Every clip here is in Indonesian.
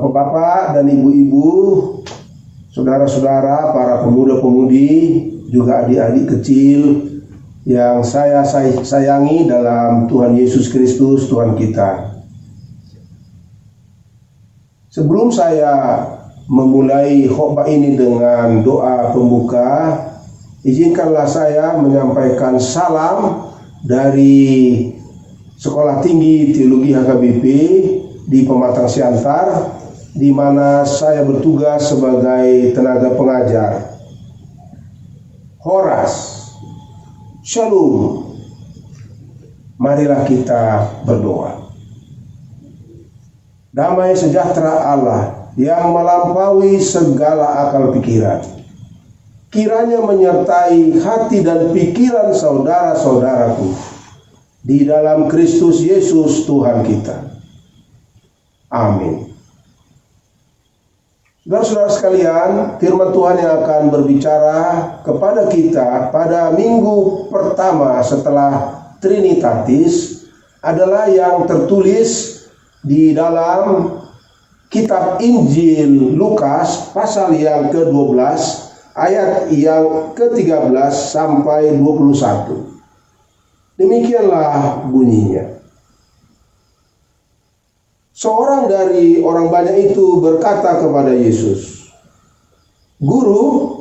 Bapak-bapak dan ibu-ibu, saudara-saudara, para pemuda-pemudi, juga adik-adik kecil yang saya sayangi dalam Tuhan Yesus Kristus, Tuhan kita. Sebelum saya memulai khotbah ini dengan doa pembuka, izinkanlah saya menyampaikan salam dari Sekolah Tinggi Teologi HKBP di Pematang Siantar, di mana saya bertugas sebagai tenaga pengajar. Horas, Shalom. Marilah kita berdoa. Damai sejahtera Allah yang melampaui segala akal pikiran, kiranya menyertai hati dan pikiran saudara-saudaraku di dalam Kristus Yesus Tuhan kita. Amin. Saudara-saudara sekalian, firman Tuhan yang akan berbicara kepada kita pada minggu pertama setelah Trinitatis adalah yang tertulis di dalam kitab Injil Lukas pasal yang ke-12 ayat yang ke-13 sampai 21. Demikianlah bunyinya. Seorang dari orang banyak itu berkata kepada Yesus, "Guru,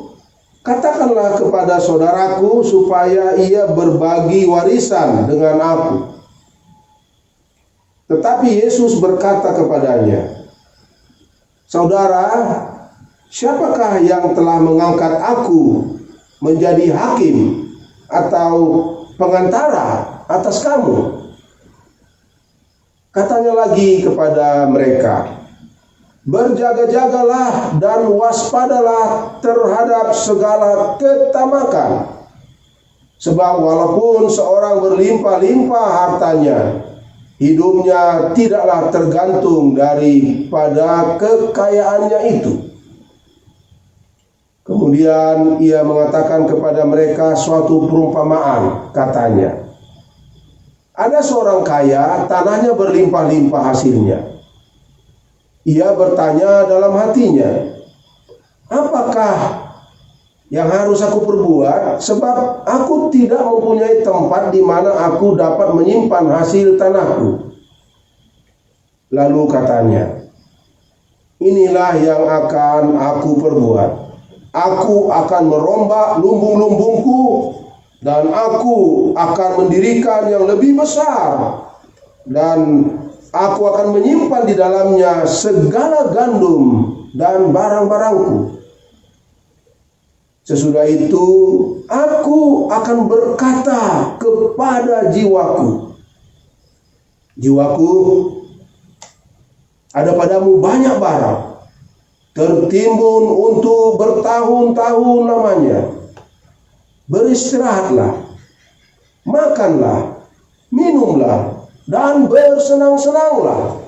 katakanlah kepada saudaraku supaya ia berbagi warisan dengan aku." Tetapi Yesus berkata kepadanya, "Saudara, siapakah yang telah mengangkat aku menjadi hakim atau pengantara atas kamu?" Katanya lagi kepada mereka, "Berjaga-jagalah dan waspadalah terhadap segala ketamakan. Sebab walaupun seorang berlimpah-limpah hartanya, hidupnya tidaklah tergantung daripada kekayaannya itu." Kemudian ia mengatakan kepada mereka suatu perumpamaan, katanya, "Ada seorang kaya, tanahnya berlimpah-limpah hasilnya. Ia bertanya dalam hatinya, 'Apakah yang harus aku perbuat? Sebab aku tidak mempunyai tempat di mana aku dapat menyimpan hasil tanahku.' Lalu katanya, 'Inilah yang akan aku perbuat. Aku akan merombak lumbung-lumbungku, dan aku akan mendirikan yang lebih besar, dan aku akan menyimpan di dalamnya segala gandum dan barang-barangku. Sesudah itu aku akan berkata kepada jiwaku, jiwaku, ada padamu banyak barang, tertimbun untuk bertahun-tahun lamanya. Beristirahatlah, makanlah, minumlah, dan bersenang-senanglah.'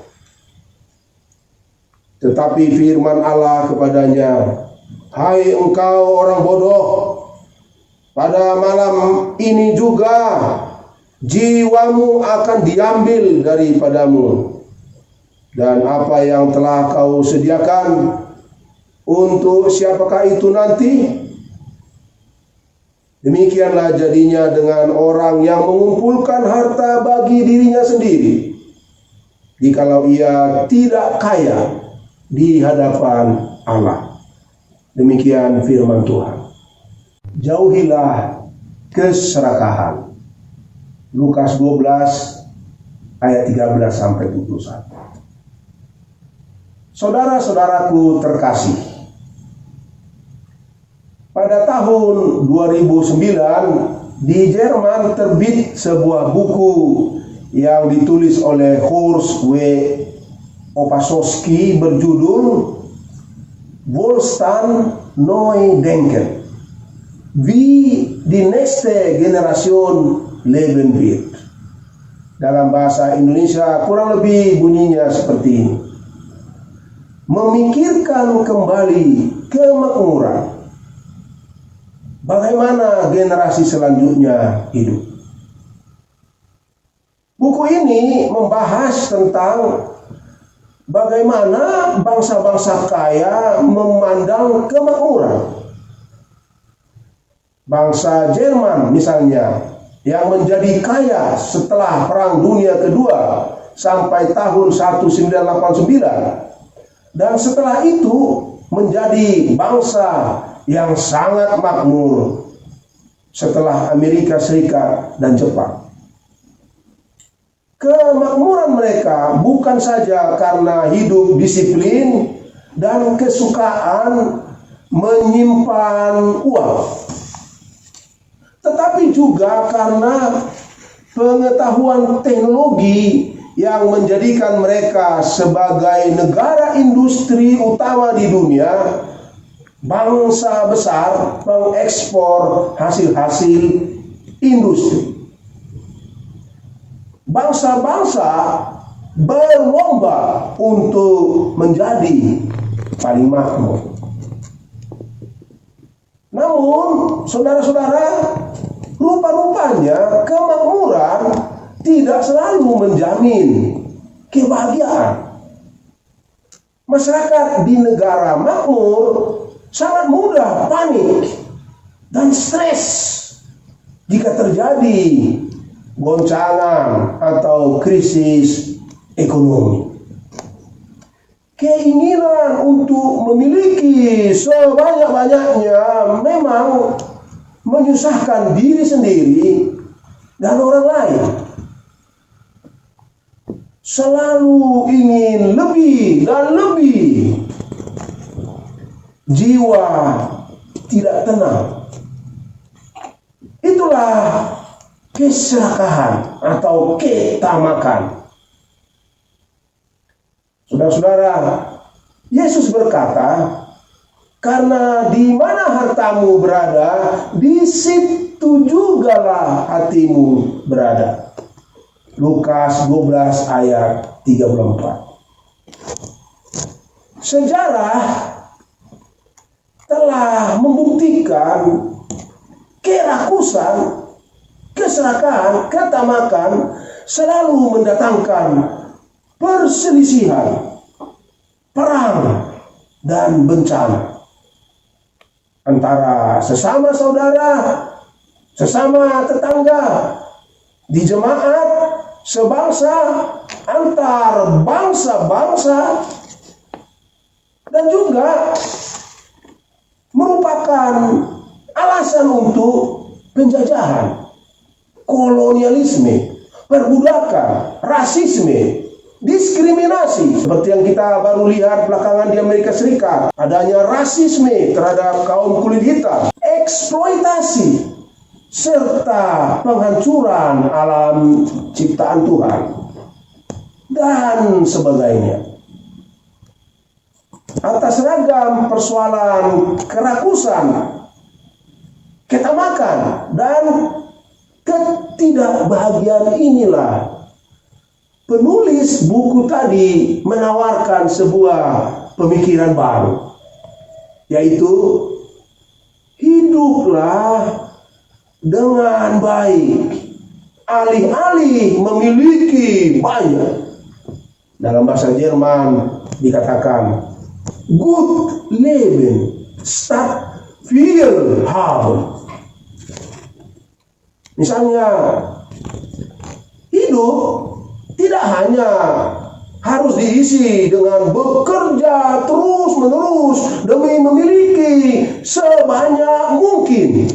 Tetapi firman Allah kepadanya, 'Hai engkau orang bodoh, pada malam ini juga jiwamu akan diambil daripadamu, dan apa yang telah kau sediakan, untuk siapakah itu nanti?' Demikianlah jadinya dengan orang yang mengumpulkan harta bagi dirinya sendiri, jikalau ia tidak kaya di hadapan Allah." Demikian firman Tuhan. Jauhilah keserakahan. Lukas 12 ayat 13 sampai 21. Saudara-saudaraku terkasih, pada tahun 2009 di Jerman terbit sebuah buku yang ditulis oleh Horst W. Opasowski berjudul Wohlstand Neu Denken, Wie die nächste Generation leben wird. Dalam bahasa Indonesia kurang lebih bunyinya seperti ini: memikirkan kembali kemakmuran, bagaimana generasi selanjutnya hidup. Buku ini membahas tentang bagaimana bangsa-bangsa kaya memandang kemakmuran. Bangsa Jerman misalnya, yang menjadi kaya setelah Perang Dunia Kedua sampai tahun 1989, dan setelah itu menjadi bangsa yang sangat makmur setelah Amerika Serikat dan Jepang. Kemakmuran mereka bukan saja karena hidup disiplin dan kesukaan menyimpan uang, tetapi juga karena pengetahuan teknologi yang menjadikan mereka sebagai negara industri utama di dunia, bangsa besar pengekspor hasil-hasil industri. Bangsa-bangsa berlomba untuk menjadi paling makmur. Namun, saudara-saudara, rupa-rupanya kemakmuran tidak selalu menjamin kebahagiaan. Masyarakat di negara makmur sangat mudah panik dan stres jika terjadi goncangan atau krisis ekonomi. Keinginan untuk memiliki sebanyak-banyaknya memang menyusahkan diri sendiri dan orang lain. Selalu ingin lebih dan lebih. Jiwa tidak tenang. Itulah keserakahan atau ketamakan. Saudara-saudara, Yesus berkata, karena di mana hartamu berada, di situ jugalah hatimu berada. Lukas 12 ayat 34. Sejarah telah membuktikan kerakusan, keserakahan, ketamakan selalu mendatangkan perselisihan, perang, dan bencana antara sesama saudara, sesama tetangga, di jemaat, sebangsa, antar bangsa-bangsa, dan juga merupakan alasan untuk penjajahan, kolonialisme, perbudakan, rasisme, diskriminasi, seperti yang kita baru lihat belakangan di Amerika Serikat, adanya rasisme terhadap kaum kulit hitam, eksploitasi, serta penghancuran alam ciptaan Tuhan, dan sebagainya. Atas ragam persoalan kerakusan, ketamakan, dan ketidakbahagiaan inilah penulis buku tadi menawarkan sebuah pemikiran baru, yaitu hiduplah dengan baik, alih-alih memiliki banyak. Dalam bahasa Jerman dikatakan Gut Leben statt viel haben. Misalnya, hidup tidak hanya harus diisi dengan bekerja terus-menerus demi memiliki sebanyak mungkin.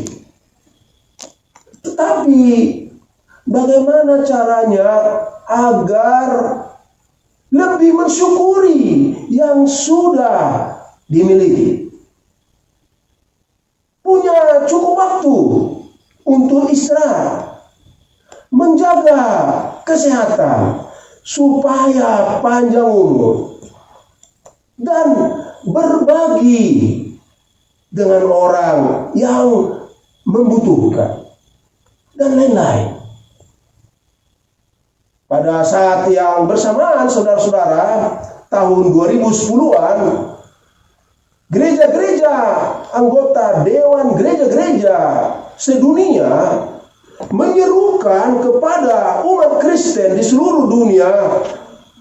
Tetapi bagaimana caranya agar lebih mensyukuri yang sudah dimiliki? Punya cukup waktu untuk istirahat, menjaga kesehatan supaya panjang umur, dan berbagi dengan orang yang membutuhkan, dan lain-lain. Pada saat yang bersamaan, saudara-saudara, tahun 2010-an, gereja-gereja anggota Dewan Gereja-Gereja sedunia menyerukan kepada umat Kristen di seluruh dunia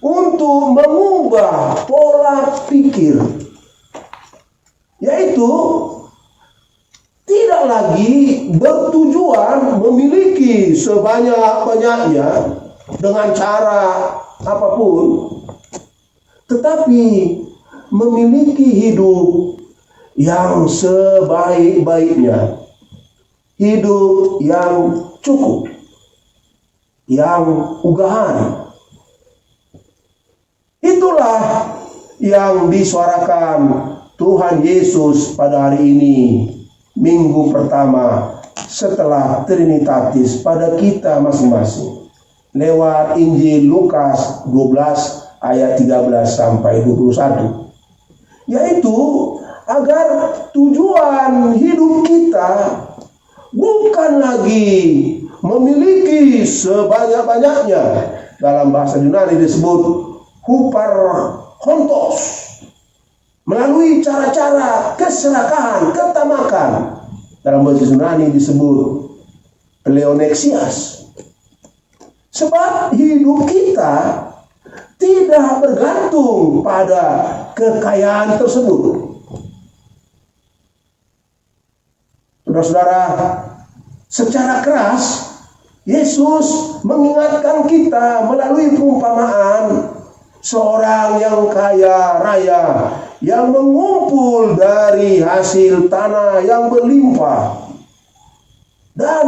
untuk mengubah pola pikir, yaitu tidak lagi bertujuan memiliki sebanyak-banyaknya dengan cara apapun, tetapi memiliki hidup yang sebaik-baiknya, hidup yang cukup, yang ugahan. Itulah yang disuarakan Tuhan Yesus pada hari ini, minggu pertama setelah Trinitatis pada kita masing-masing, lewat Injil Lukas 12 ayat 13 sampai 21, yaitu agar tujuan hidup kita bukan lagi memiliki sebanyak-banyaknya. Dalam bahasa Yunani disebut huparchontos, melalui cara-cara keserakahan, ketamakan. Dalam bahasa Yunani disebut pleonexias. Sebab hidup kita tidak bergantung pada kekayaan tersebut. Saudara-saudara, secara keras Yesus mengingatkan kita melalui perumpamaan seorang yang kaya raya yang mengumpul dari hasil tanah yang berlimpah, dan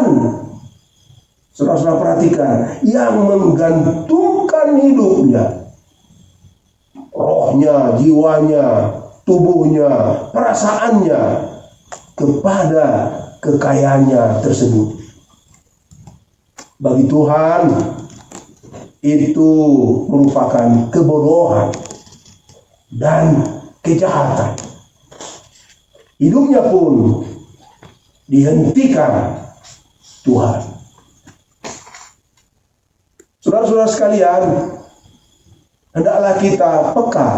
saudara-saudara perhatikan, yang menggantungkan hidupnya, rohnya, jiwanya, tubuhnya, perasaannya kepada kekayaannya tersebut. Bagi Tuhan itu merupakan kebodohan dan kejahatan. Hidupnya pun dihentikan Tuhan. Saudara-saudara sekalian, hendaklah kita peka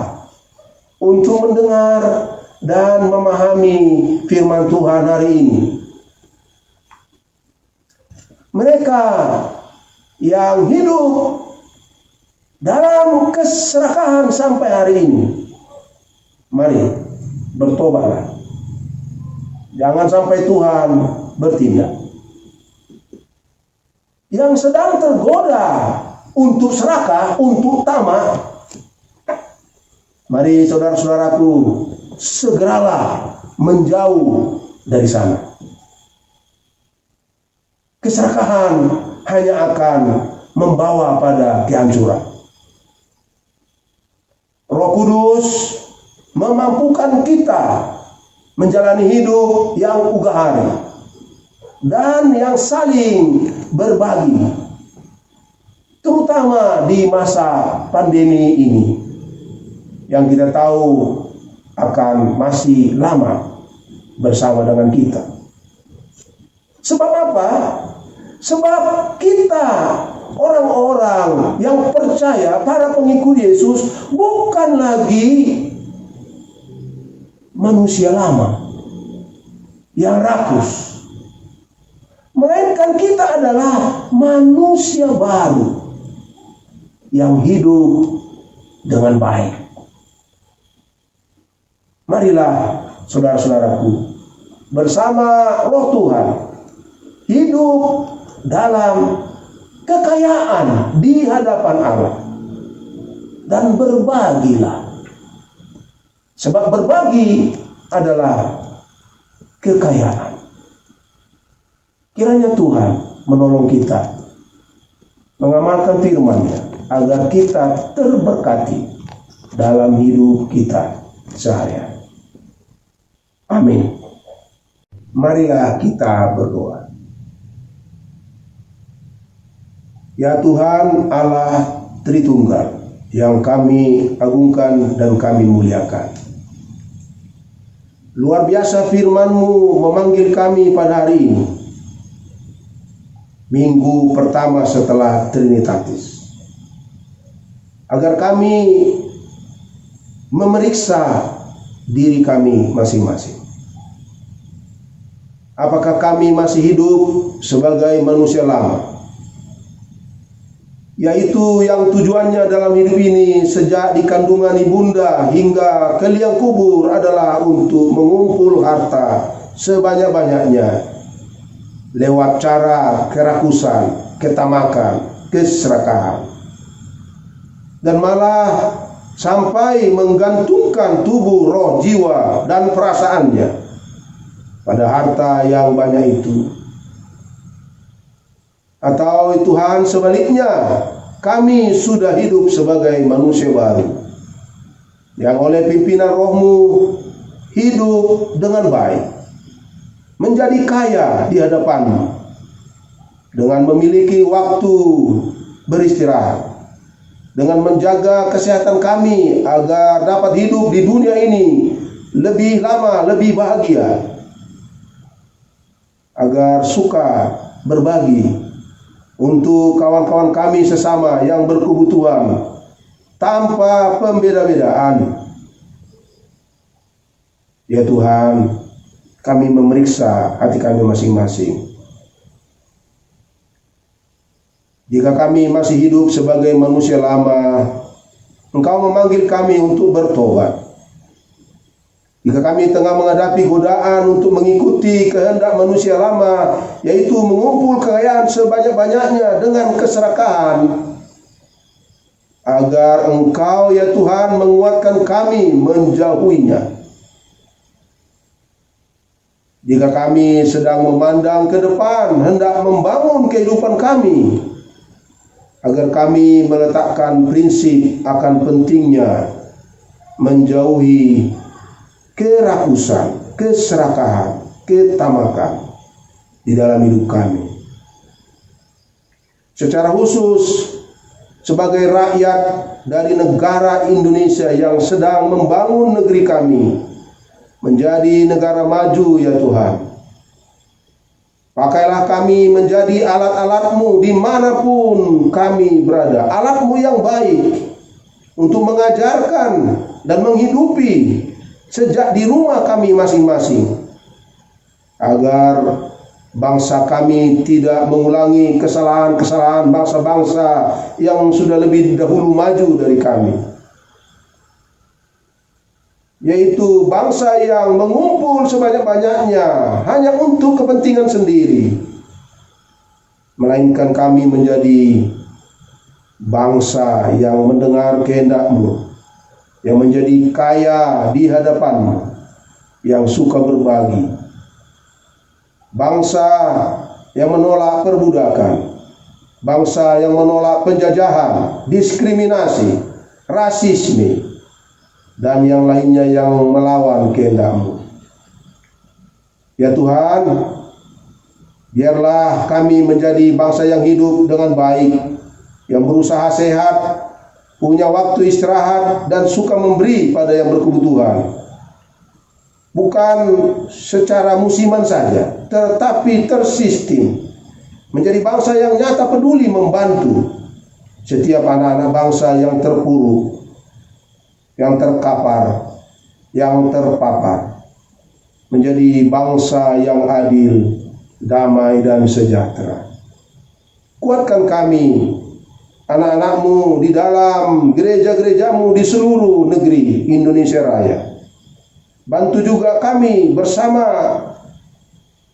untuk mendengar dan memahami firman Tuhan hari ini. Mereka yang hidup dalam keserakahan sampai hari ini, mari bertobatlah. Jangan sampai Tuhan bertindak. Yang sedang tergoda untuk serakah, untuk tamak, mari saudara-saudaraku, segeralah menjauh dari sana. Keserakahan hanya akan membawa pada kehancuran. Roh Kudus memampukan kita menjalani hidup yang ugahari dan yang saling berbagi, terutama di masa pandemi ini yang kita tahu akan masih lama bersama dengan kita. Sebab apa? Sebab kita orang-orang yang percaya, para pengikut Yesus, bukan lagi manusia lama yang rakus, melainkan kita adalah manusia baru yang hidup dengan baik. Marilah saudara-saudaraku, bersama Roh Tuhan hidup dalam kekayaan di hadapan Allah, dan berbagilah. Sebab berbagi adalah kekayaan. Kiranya Tuhan menolong kita mengamalkan firman-Nya agar kita terberkati dalam hidup kita seharian. Amin. Marilah kita berdoa. Ya Tuhan Allah Tritunggal, yang kami agungkan dan kami muliakan, luar biasa firman-Mu memanggil kami pada hari ini, minggu pertama setelah Trinitatis, agar kami memeriksa diri kami masing-masing. Apakah kami masih hidup sebagai manusia lama yaitu yang tujuannya dalam hidup ini sejak di kandungan ibunda hingga ke liang kubur adalah untuk mengumpul harta sebanyak-banyaknya lewat cara kerakusan, ketamakan, keserakahan, dan malah sampai menggantungkan tubuh, roh, jiwa, dan perasaannya pada harta yang banyak itu. Atau Tuhan sebaliknya, kami sudah hidup sebagai manusia baru yang oleh pimpinan roh-Mu hidup dengan baik, menjadi kaya di hadapan-Mu dengan memiliki waktu beristirahat, dengan menjaga kesehatan kami agar dapat hidup di dunia ini lebih lama, lebih bahagia, agar suka berbagi untuk kawan-kawan kami sesama yang berkebutuhan tanpa pembeda-bedaan. Ya Tuhan, kami memeriksa hati kami masing-masing. Jika kami masih hidup sebagai manusia lama, Engkau memanggil kami untuk bertobat. Jika kami tengah menghadapi godaan untuk mengikuti kehendak manusia lama, yaitu mengumpul kekayaan sebanyak-banyaknya dengan keserakahan, agar Engkau ya Tuhan menguatkan kami menjauhinya. Jika kami sedang memandang ke depan, hendak membangun kehidupan kami, agar kami meletakkan prinsip akan pentingnya menjauhi kerakusan, keserakahan, ketamakan di dalam hidup kami. Secara khusus sebagai rakyat dari negara Indonesia yang sedang membangun negeri kami menjadi negara maju ya Tuhan. Pakailah kami menjadi alat-alat-Mu dimanapun kami berada, alat-Mu yang baik untuk mengajarkan dan menghidupi sejak di rumah kami masing-masing, agar bangsa kami tidak mengulangi kesalahan-kesalahan bangsa-bangsa yang sudah lebih dahulu maju dari kami, yaitu bangsa yang mengumpul sebanyak-banyaknya hanya untuk kepentingan sendiri, melainkan kami menjadi bangsa yang mendengar kehendak-Mu, yang menjadi kaya di hadapan-Mu, yang suka berbagi, bangsa yang menolak perbudakan, bangsa yang menolak penjajahan, diskriminasi, rasisme, dan yang lainnya yang melawan kehendak-Mu. Ya Tuhan, biarlah kami menjadi bangsa yang hidup dengan baik, yang berusaha sehat, punya waktu istirahat, dan suka memberi pada yang berkebutuhan. Bukan secara musiman saja, tetapi tersistem. Menjadi bangsa yang nyata peduli membantu setiap anak-anak bangsa yang terpuruk, yang terkapar, yang terpapar. Menjadi bangsa yang adil, damai, dan sejahtera. Kuatkan kami, anak-anak-Mu di dalam gereja-gereja-Mu di seluruh negeri Indonesia Raya. Bantu juga kami bersama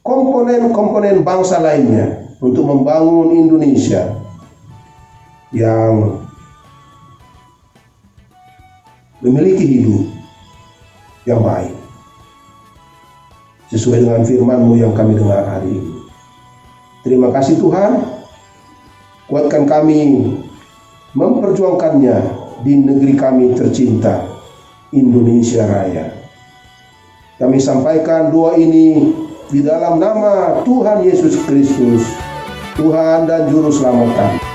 komponen-komponen bangsa lainnya untuk membangun Indonesia yang memiliki hidup yang baik, sesuai dengan firman-Mu yang kami dengar hari ini. Terima kasih Tuhan, kuatkan kami memperjuangkannya di negeri kami tercinta, Indonesia Raya. Kami sampaikan doa ini di dalam nama Tuhan Yesus Kristus, Tuhan dan Juru Selamat kami.